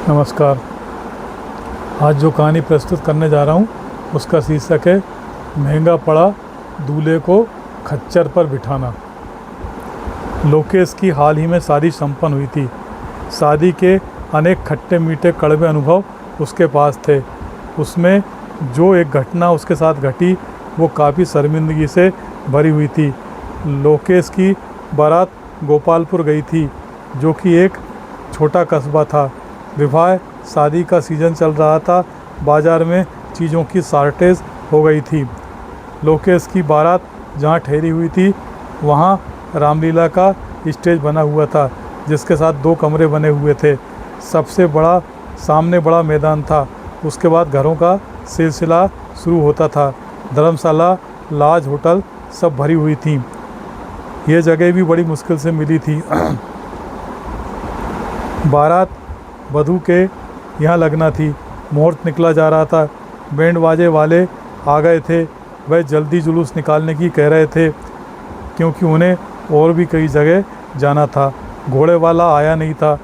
नमस्कार। आज जो कहानी प्रस्तुत करने जा रहा हूँ उसका शीर्षक है महंगा पड़ा दूल्हे को खच्चर पर बिठाना। लोकेश की हाल ही में शादी संपन्न हुई थी। शादी के अनेक खट्टे मीठे कड़वे अनुभव उसके पास थे। उसमें जो एक घटना उसके साथ घटी वो काफ़ी शर्मिंदगी से भरी हुई थी। लोकेश की बारात गोपालपुर गई थी, जो कि एक छोटा कस्बा था। विवाह शादी का सीज़न चल रहा था। बाज़ार में चीज़ों की शॉर्टेज हो गई थी। लोकेश की बारात जहाँ ठहरी हुई थी वहाँ रामलीला का स्टेज बना हुआ था, जिसके साथ 2 कमरे बने हुए थे। सबसे बड़ा सामने बड़ा मैदान था। उसके बाद घरों का सिलसिला शुरू होता था। धर्मशाला, लॉज, होटल सब भरी हुई थी। ये जगह भी बड़ी मुश्किल से मिली थी। बारात वधू के यहाँ लगना थी। मुहूर्त निकला जा रहा था। बैंड बाजे वाले आ गए थे। वह जल्दी जुलूस निकालने की कह रहे थे, क्योंकि उन्हें और भी कई जगह जाना था। घोड़े वाला आया नहीं था।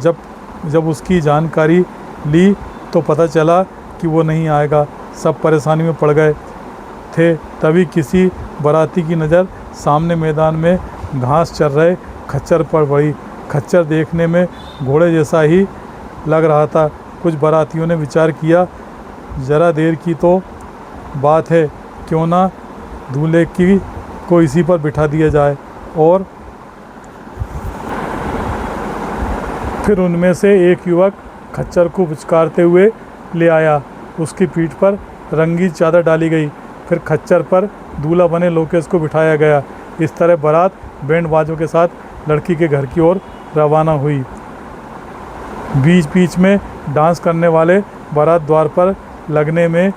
जब उसकी जानकारी ली तो पता चला कि वो नहीं आएगा। सब परेशानी में पड़ गए थे। तभी किसी बाराती की नज़र सामने मैदान में घास चर रहे खच्चर पर पड़ी। खच्चर देखने में घोड़े जैसा ही लग रहा था। कुछ बारातियों ने विचार किया, ज़रा देर की तो बात है, क्यों ना दूल्हे को इसी पर बिठा दिया जाए। और फिर उनमें से एक युवक खच्चर को पुचकारते हुए ले आया। उसकी पीठ पर रंगीन चादर डाली गई। फिर खच्चर पर दूल्हा बने लोकेश को बिठाया गया। इस तरह बारात बैंड बाजों के साथ लड़की के घर की ओर रवाना हुई। बीच बीच में डांस करने वाले बारात द्वार पर लगने में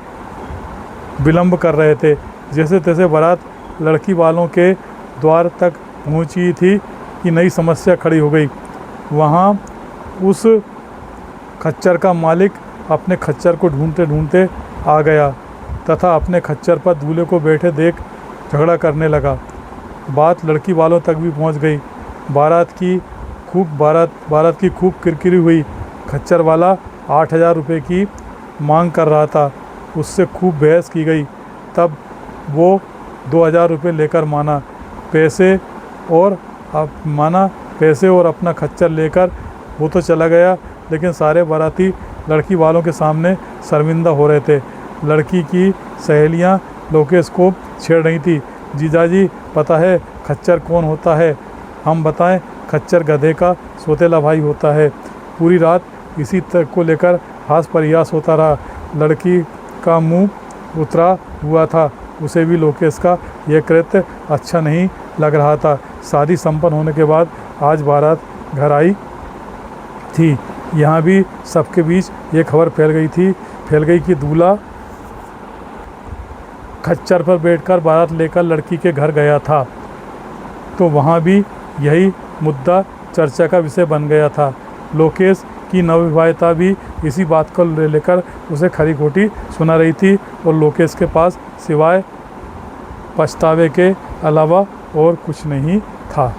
विलंब कर रहे थे। जैसे तैसे बारात लड़की वालों के द्वार तक पहुंची थी कि नई समस्या खड़ी हो गई। वहां उस खच्चर का मालिक अपने खच्चर को ढूंढते ढूंढते आ गया तथा अपने खच्चर पर दूल्हे को बैठे देख झगड़ा करने लगा। बात लड़की वालों तक भी पहुंच गई। बारात की खूब किरकिरी हुई। खच्चर वाला 8,000 रुपये की मांग कर रहा था। उससे खूब बहस की गई। तब वो 2,000 रुपये लेकर माना। पैसे और अपना खच्चर लेकर वो तो चला गया, लेकिन सारे बाराती लड़की वालों के सामने शर्मिंदा हो रहे थे। लड़की की सहेलियां लोकेश को छेड़ रही थी। जीजाजी, पता है खच्चर कौन होता है? हम बताएं। खच्चर गधे का सौतेला भाई होता है। पूरी रात इसी तक को लेकर हास परिहास होता रहा। लड़की का मुंह उतरा हुआ था। उसे भी लोकेश का यह कृत्य अच्छा नहीं लग रहा था। शादी संपन्न होने के बाद आज बारात घर आई थी। यहाँ भी सबके बीच ये खबर फैल गई कि दूल्हा खच्चर पर बैठकर बारात लेकर लड़की के घर गया था। तो वहाँ भी यही मुद्दा चर्चा का विषय बन गया था। लोकेश की नवविवाहिता भी इसी बात को लेकर उसे खरी खोटी सुना रही थी और लोकेश के पास सिवाय पछतावे के अलावा और कुछ नहीं था।